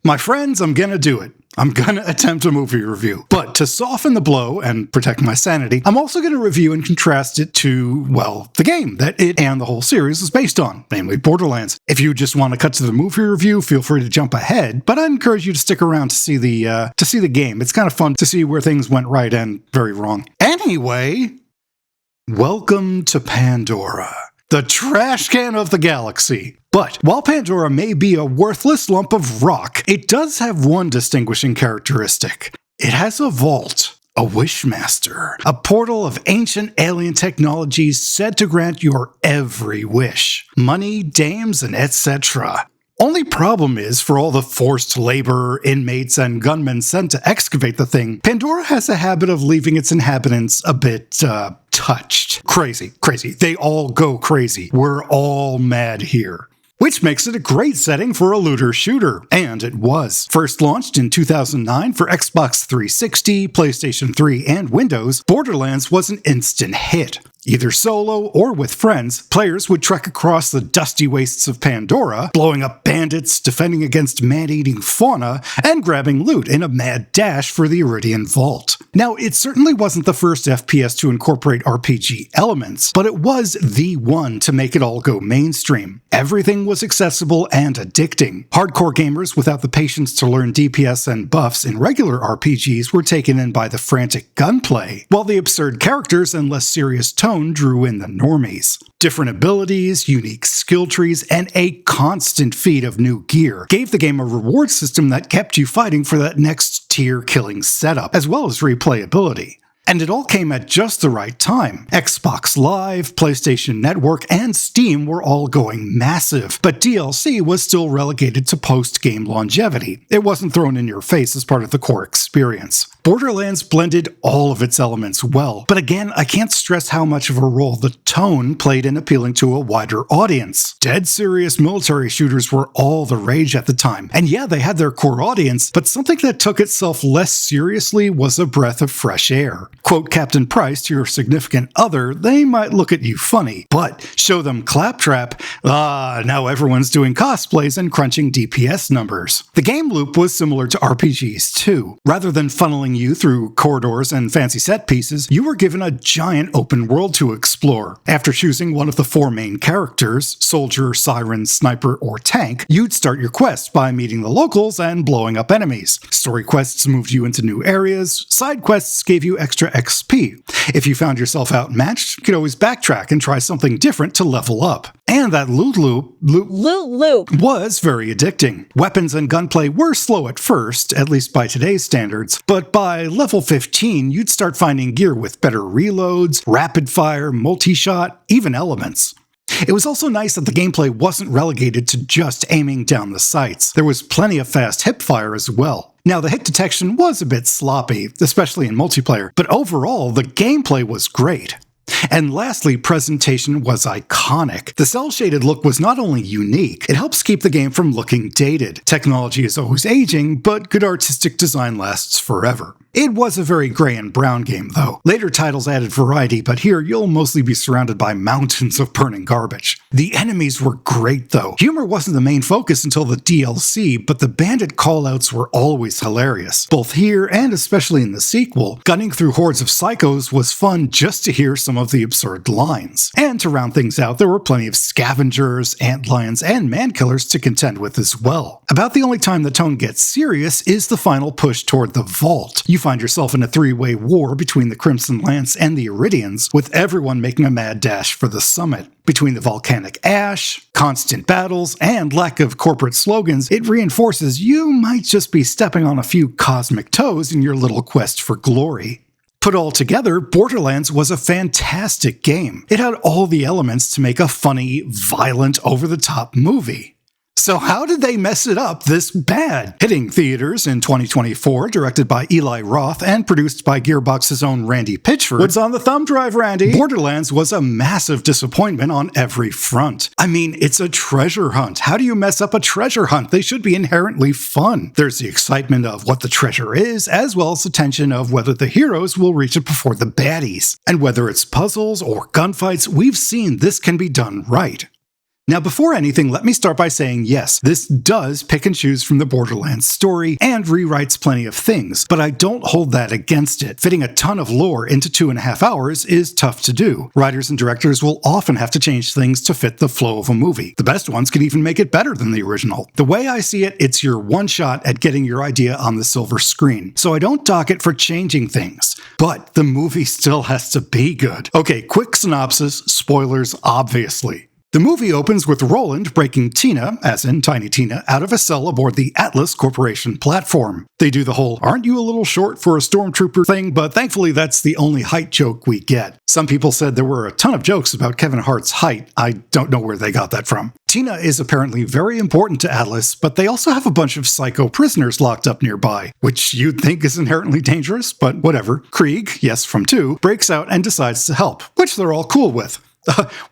My friends, I'm gonna do it. I'm gonna attempt a movie review. But to soften the blow and protect my sanity, I'm also gonna review and contrast it to, well, the game that it and the whole series is based on, namely Borderlands. If you just want to cut to the movie review, feel free to jump ahead, but I encourage you to stick around to see the game. It's kind of fun to see where things went right and very wrong. Anyway, welcome to Pandora, the trash can of the galaxy. But while Pandora may be a worthless lump of rock, it does have one distinguishing characteristic. It has a vault, a wishmaster, a portal of ancient alien technologies said to grant your every wish. Money, dames, and etc. Only problem is, for all the forced labor, inmates, and gunmen sent to excavate the thing, Pandora has a habit of leaving its inhabitants a bit, touched. Crazy. They all go crazy. We're all mad here. Which makes it a great setting for a looter-shooter. And it was. First launched in 2009 for Xbox 360, PlayStation 3, and Windows, Borderlands was an instant hit. Either solo or with friends, players would trek across the dusty wastes of Pandora, blowing up bandits, defending against man-eating fauna, and grabbing loot in a mad dash for the Iridian Vault. Now, it certainly wasn't the first FPS to incorporate RPG elements, but it was the one to make it all go mainstream. Everything was accessible and addicting. Hardcore gamers without the patience to learn DPS and buffs in regular RPGs were taken in by the frantic gunplay, while the absurd characters and less serious tone drew in the normies. Different abilities, unique skill trees, and a constant feed of new gear gave the game a reward system that kept you fighting for that next tier killing setup, as well as replayability. And it all came at just the right time. Xbox Live, PlayStation Network, and Steam were all going massive, but DLC was still relegated to post-game longevity. It wasn't thrown in your face as part of the core experience. Borderlands blended all of its elements well, but again, I can't stress how much of a role the tone played in appealing to a wider audience. Dead serious military shooters were all the rage at the time, and yeah, they had their core audience, but something that took itself less seriously was a breath of fresh air. Quote Captain Price to your significant other, they might look at you funny, but show them Claptrap, now everyone's doing cosplays and crunching DPS numbers. The game loop was similar to RPGs too. Rather than funneling you through corridors and fancy set pieces, you were given a giant open world to explore. After choosing one of the four main characters, soldier, siren, sniper, or tank, you'd start your quest by meeting the locals and blowing up enemies. Story quests moved you into new areas, side quests gave you extra XP. If you found yourself outmatched, you could always backtrack and try something different to level up. And that loot loop was very addicting. Weapons and gunplay were slow at first, at least by today's standards, but by level 15, you'd start finding gear with better reloads, rapid fire, multi-shot, even elements. It was also nice that the gameplay wasn't relegated to just aiming down the sights. There was plenty of fast hipfire as well. Now, the hit detection was a bit sloppy, especially in multiplayer, but overall, the gameplay was great. And lastly, presentation was iconic. The cel-shaded look was not only unique, it helps keep the game from looking dated. Technology is always aging, but good artistic design lasts forever. It was a very gray and brown game, though. Later titles added variety, but here you'll mostly be surrounded by mountains of burning garbage. The enemies were great, though. Humor wasn't the main focus until the DLC, but the bandit callouts were always hilarious. Both here and especially in the sequel, gunning through hordes of psychos was fun just to hear some of the absurd lines. And to round things out, there were plenty of scavengers, antlions, and mankillers to contend with as well. About the only time the tone gets serious is the final push toward the vault. You find yourself in a three-way war between the Crimson Lance and the Iridians, with everyone making a mad dash for the summit. Between the volcanic ash, constant battles, and lack of corporate slogans, it reinforces you might just be stepping on a few cosmic toes in your little quest for glory. Put all together, Borderlands was a fantastic game. It had all the elements to make a funny, violent, over-the-top movie. So how did they mess it up this bad? Hitting theaters in 2024, directed by Eli Roth and produced by Gearbox's own Randy Pitchford. What's on the thumb drive, Randy? Borderlands was a massive disappointment on every front. I mean, it's a treasure hunt. How do you mess up a treasure hunt? They should be inherently fun. There's the excitement of what the treasure is, as well as the tension of whether the heroes will reach it before the baddies. And whether it's puzzles or gunfights, we've seen this can be done right. Now, before anything, let me start by saying yes, this does pick and choose from the Borderlands story and rewrites plenty of things, but I don't hold that against it. Fitting a ton of lore into 2.5 hours is tough to do. Writers and directors will often have to change things to fit the flow of a movie. The best ones can even make it better than the original. The way I see it, it's your one shot at getting your idea on the silver screen, so I don't dock it for changing things. But the movie still has to be good. Okay, quick synopsis, spoilers obviously. The movie opens with Roland breaking Tina, as in Tiny Tina, out of a cell aboard the Atlas Corporation platform. They do the whole, aren't you a little short for a stormtrooper thing, but thankfully that's the only height joke we get. Some people said there were a ton of jokes about Kevin Hart's height. I don't know where they got that from. Tina is apparently very important to Atlas, but they also have a bunch of psycho prisoners locked up nearby, which you'd think is inherently dangerous, but whatever. Krieg, yes from 2, breaks out and decides to help, which they're all cool with.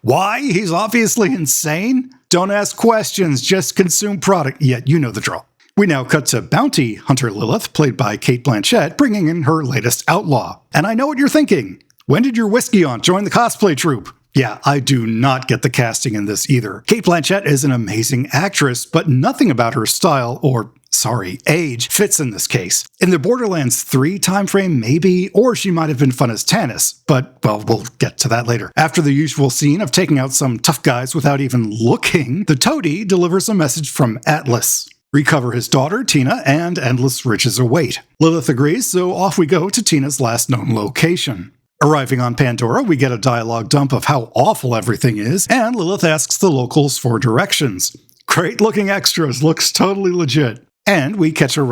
Why? He's obviously insane? Don't ask questions, just consume product. Yet you know the drill. We now cut to bounty hunter Lilith, played by Cate Blanchett, bringing in her latest outlaw. And I know what you're thinking. When did your whiskey aunt join the cosplay troupe? Yeah, I do not get the casting in this either. Cate Blanchett is an amazing actress, but nothing about her style, or age, fits in this case. In the Borderlands 3 timeframe, maybe, or she might have been fun as Tannis, but, well, we'll get to that later. After the usual scene of taking out some tough guys without even looking, the toady delivers a message from Atlas. Recover his daughter, Tina, and endless riches await. Lilith agrees, so off we go to Tina's last known location. Arriving on Pandora, we get a dialogue dump of how awful everything is, and Lilith asks the locals for directions. Great looking extras, looks totally legit. And we catch a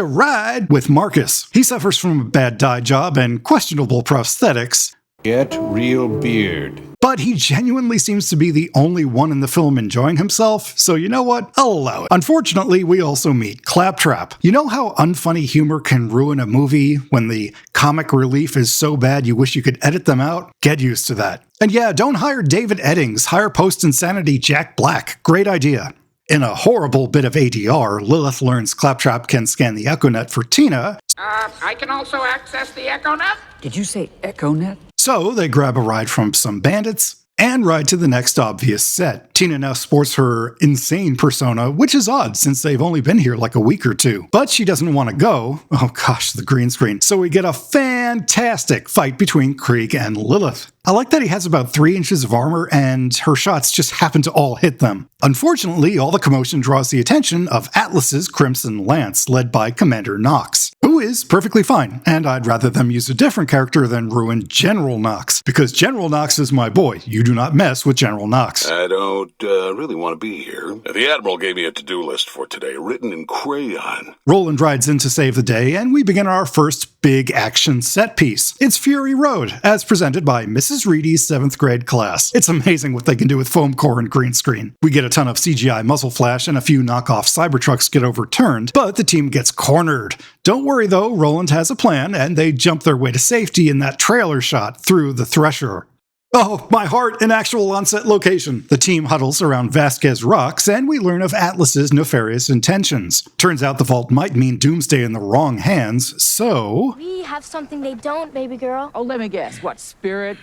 ride with Marcus. He suffers from a bad dye job and questionable prosthetics. Get real beard. But he genuinely seems to be the only one in the film enjoying himself, so you know what? I'll allow it. Unfortunately, we also meet Claptrap. You know how unfunny humor can ruin a movie when the comic relief is so bad you wish you could edit them out? Get used to that. And yeah, don't hire David Eddings, hire post-insanity Jack Black. Great idea. In a horrible bit of ADR, Lilith learns Claptrap can scan the EchoNet for Tina. I can also access the EchoNet? Did you say EchoNet? So they grab a ride from some bandits and ride to the next obvious set. Tina now sports her insane persona, which is odd since they've only been here like a week or two. But she doesn't want to go. Oh gosh, the green screen. So we get a fantastic fight between Krieg and Lilith. I like that he has about 3 inches of armor and her shots just happen to all hit them. Unfortunately, all the commotion draws the attention of Atlas's Crimson Lance, led by Commander Knox, who is perfectly fine, and I'd rather them use a different character than ruin General Knox, because General Knox is my boy. You do not mess with General Knox. I don't really want to be here. The Admiral gave me a to-do list for today, written in crayon. Roland rides in to save the day, and we begin our first big action set piece. It's Fury Road, as presented by Mrs. Reedy's 7th grade class. It's amazing what they can do with foam core and green screen. We get a ton of CGI muzzle flash and a few knockoff Cybertrucks get overturned, but the team gets cornered. Don't worry though, Roland has a plan, and they jump their way to safety in that trailer shot through the Thresher. Oh, my heart, an actual on-set location. The team huddles around Vasquez Rocks, and we learn of Atlas's nefarious intentions. Turns out the vault might mean doomsday in the wrong hands, so... We have something they don't, baby girl. Oh, let me guess. What, spirit?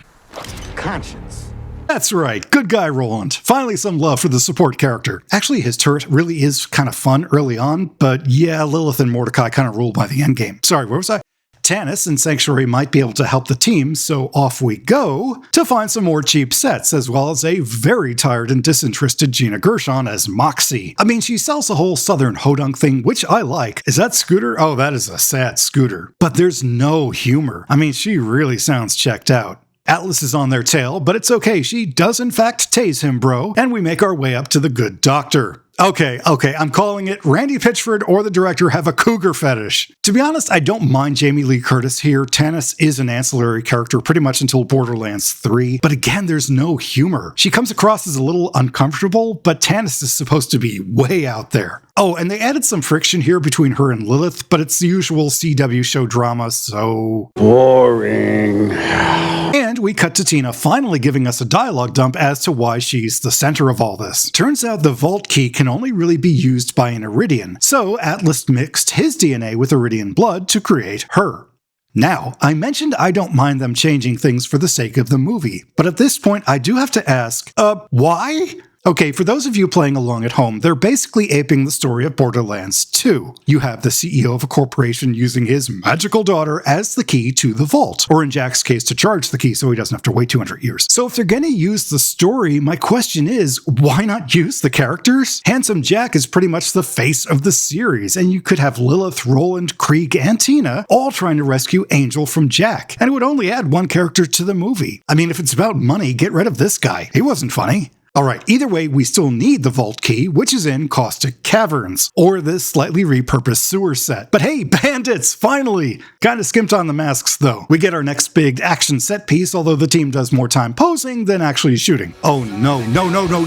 Conscience. That's right, good guy Roland. Finally some love for the support character. Actually, his turret really is kind of fun early on, but yeah, Lilith and Mordecai kind of rule by the endgame. Sorry, where was I? Tannis and Sanctuary might be able to help the team, so off we go to find some more cheap sets, as well as a very tired and disinterested Gina Gershon as Moxie. I mean, she sells the whole Southern hodunk thing, which I like. Is that Scooter? Oh, that is a sad Scooter. But there's no humor. I mean, she really sounds checked out. Atlas is on their tail, but it's okay, she does in fact tase him, bro, and we make our way up to the good doctor. Okay, I'm calling it. Randy Pitchford or the director have a cougar fetish. To be honest, I don't mind Jamie Lee Curtis here. Tannis is an ancillary character pretty much until Borderlands 3, but again, there's no humor. She comes across as a little uncomfortable, but Tannis is supposed to be way out there. Oh, and they added some friction here between her and Lilith, but it's the usual CW show drama, so... boring. And we cut to Tina finally giving us a dialogue dump as to why she's the center of all this. Turns out the vault key can only really be used by an Iridian, so Atlas mixed his DNA with Iridian blood to create her. Now, I mentioned I don't mind them changing things for the sake of the movie, but at this point I do have to ask, why? Okay, for those of you playing along at home, they're basically aping the story of Borderlands 2. You have the CEO of a corporation using his magical daughter as the key to the vault, or in Jack's case, to charge the key so he doesn't have to wait 200 years. So if they're gonna use the story, my question is, why not use the characters? Handsome Jack is pretty much the face of the series, and you could have Lilith, Roland, Krieg, and Tina all trying to rescue Angel from Jack, and it would only add one character to the movie. I mean, if it's about money, get rid of this guy. He wasn't funny. Alright, either way, we still need the vault key, which is in Caustic Caverns, or this slightly repurposed sewer set. But hey, bandits, finally! Kinda skimped on the masks though. We get our next big action set piece, although the team does more time posing than actually shooting. Oh no,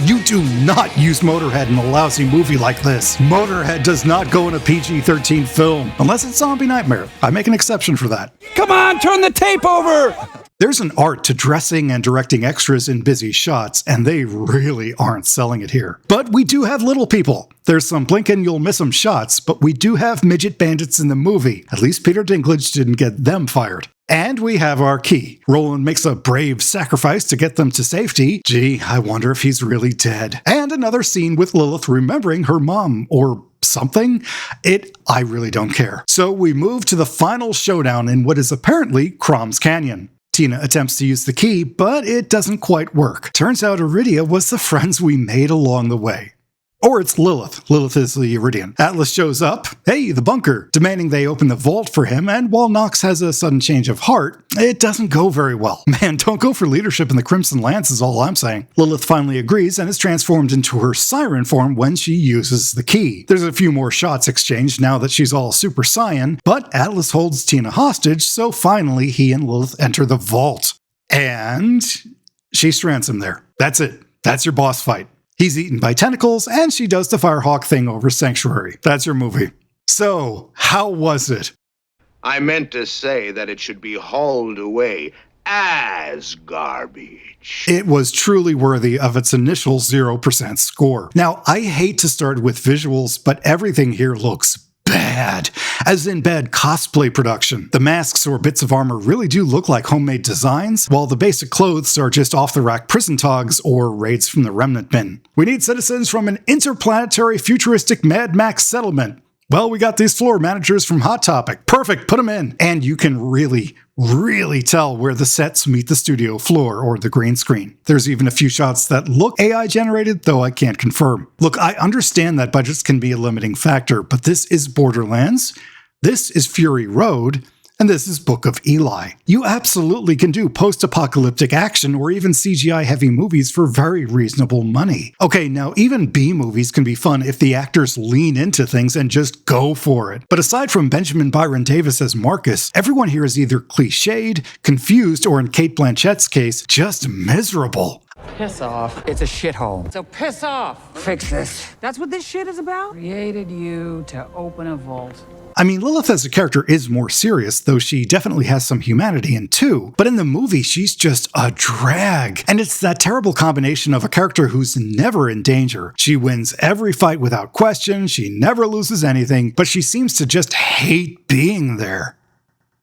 you do not use Motorhead in a lousy movie like this. Motorhead does not go in a PG-13 film, unless it's Zombie Nightmare. I make an exception for that. Come on, turn the tape over! There's an art to dressing and directing extras in busy shots, and they really aren't selling it here. But we do have little people. There's some blink and you'll miss them shots, but we do have midget bandits in the movie. At least Peter Dinklage didn't get them fired. And we have our key. Roland makes a brave sacrifice to get them to safety. Gee, I wonder if he's really dead. And another scene with Lilith remembering her mom, or something? I really don't care. So we move to the final showdown in what is apparently Crom's Canyon. Tina attempts to use the key, but it doesn't quite work. Turns out Iridia was the friends we made along the way. Or it's Lilith. Lilith is the Iridian. Atlas shows up, hey, the bunker, demanding they open the vault for him, and while Nox has a sudden change of heart, it doesn't go very well. Man, don't go for leadership in the Crimson Lance is all I'm saying. Lilith finally agrees and is transformed into her siren form when she uses the key. There's a few more shots exchanged now that she's all Super Saiyan, but Atlas holds Tina hostage, so finally he and Lilith enter the vault. And she strands him there. That's it. That's your boss fight. He's eaten by tentacles, and she does the Firehawk thing over Sanctuary. That's your movie. So, how was it? I meant to say that it should be hauled away as garbage. It was truly worthy of its initial 0% score. Now, I hate to start with visuals, but everything here looks bad, as in bad cosplay production. The masks or bits of armor really do look like homemade designs, while the basic clothes are just off-the-rack prison togs or raids from the remnant bin. We need citizens from an interplanetary futuristic Mad Max settlement. Well, we got these floor managers from Hot Topic. Perfect, put them in. And you can really tell where the sets meet the studio floor or the green screen. There's even a few shots that look AI generated, though I can't confirm. Look, I understand that budgets can be a limiting factor, but this is Borderlands, this is Fury Road, and this is Book of Eli. You absolutely can do post-apocalyptic action or even CGI-heavy movies for very reasonable money. Okay, now even B-movies can be fun if the actors lean into things and just go for it. But aside from Benjamin Byron Davis as Marcus, everyone here is either cliched, confused, or in Cate Blanchett's case, just miserable. Piss off. It's a shithole. So piss off. Fix this. That's what this shit is about? Created you to open a vault. I mean, Lilith as a character is more serious, though she definitely has some humanity in too, but in the movie she's just a drag. And it's that terrible combination of a character who's never in danger. She wins every fight without question, she never loses anything, but she seems to just hate being there.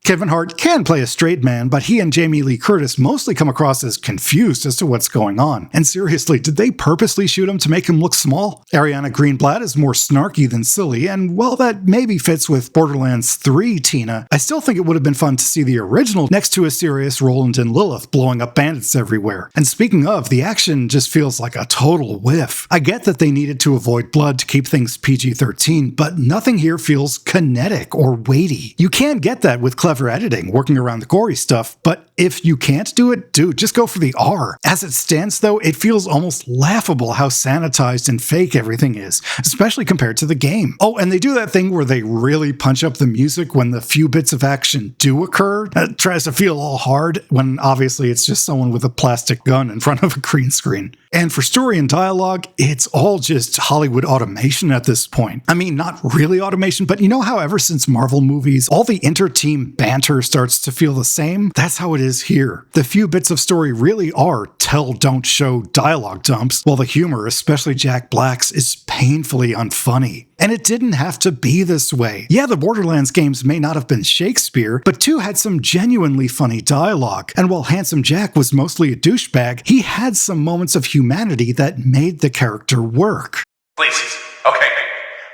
Kevin Hart can play a straight man, but he and Jamie Lee Curtis mostly come across as confused as to what's going on. And seriously, did they purposely shoot him to make him look small? Ariana Greenblatt is more snarky than silly, and while that maybe fits with Borderlands 3 Tina, I still think it would have been fun to see the original next to a serious Roland and Lilith blowing up bandits everywhere. And speaking of, the action just feels like a total whiff. I get that they needed to avoid blood to keep things PG-13, but nothing here feels kinetic or weighty. You can get that with clever editing, working around the gory stuff, but if you can't do it, dude, just go for the R. As it stands though, it feels almost laughable how sanitized and fake everything is, especially compared to the game. Oh, and they do that thing where they really punch up the music when the few bits of action do occur. It tries to feel all hard when obviously it's just someone with a plastic gun in front of a green screen. And for story and dialogue, it's all just Hollywood automation at this point. I mean, not really automation, but you know how ever since Marvel movies, all the inter-team banter starts to feel the same? That's how it is here. The few bits of story really are tell, don't show dialogue dumps, while the humor, especially Jack Black's, is painfully unfunny. And it didn't have to be this way. Yeah, the Borderlands games may not have been Shakespeare, but 2 had some genuinely funny dialogue. And while Handsome Jack was mostly a douchebag, he had some moments of humanity that made the character work. Please, okay,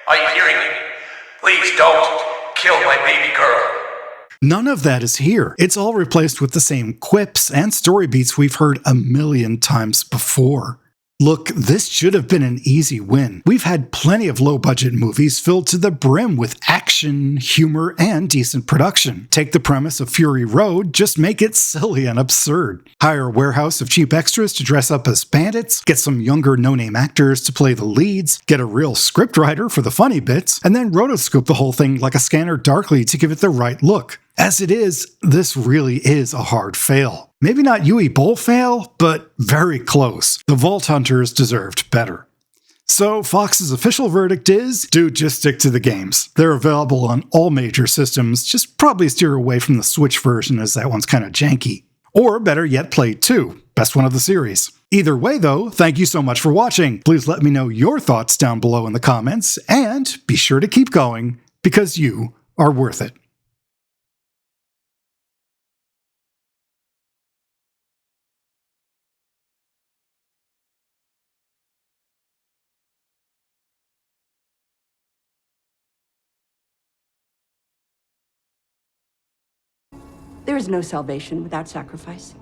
are you hearing me? Please don't kill my baby girl. None of that is here. It's all replaced with the same quips and story beats we've heard a million times before. Look, this should have been an easy win. We've had plenty of low-budget movies filled to the brim with action, humor, and decent production. Take the premise of Fury Road, just make it silly and absurd. Hire a warehouse of cheap extras to dress up as bandits, get some younger no-name actors to play the leads, get a real scriptwriter for the funny bits, and then rotoscope the whole thing like a scanner darkly to give it the right look. As it is, this really is a hard fail. Maybe not Yui Bowl fail, but very close. The Vault Hunters deserved better. So Fox's official verdict is, dude, just stick to the games. They're available on all major systems, just probably steer away from the Switch version as that one's kinda janky. Or better yet, play 2, best one of the series. Either way though, thank you so much for watching. Please let me know your thoughts down below in the comments, and be sure to keep going, because you are worth it. There is no salvation without sacrifice.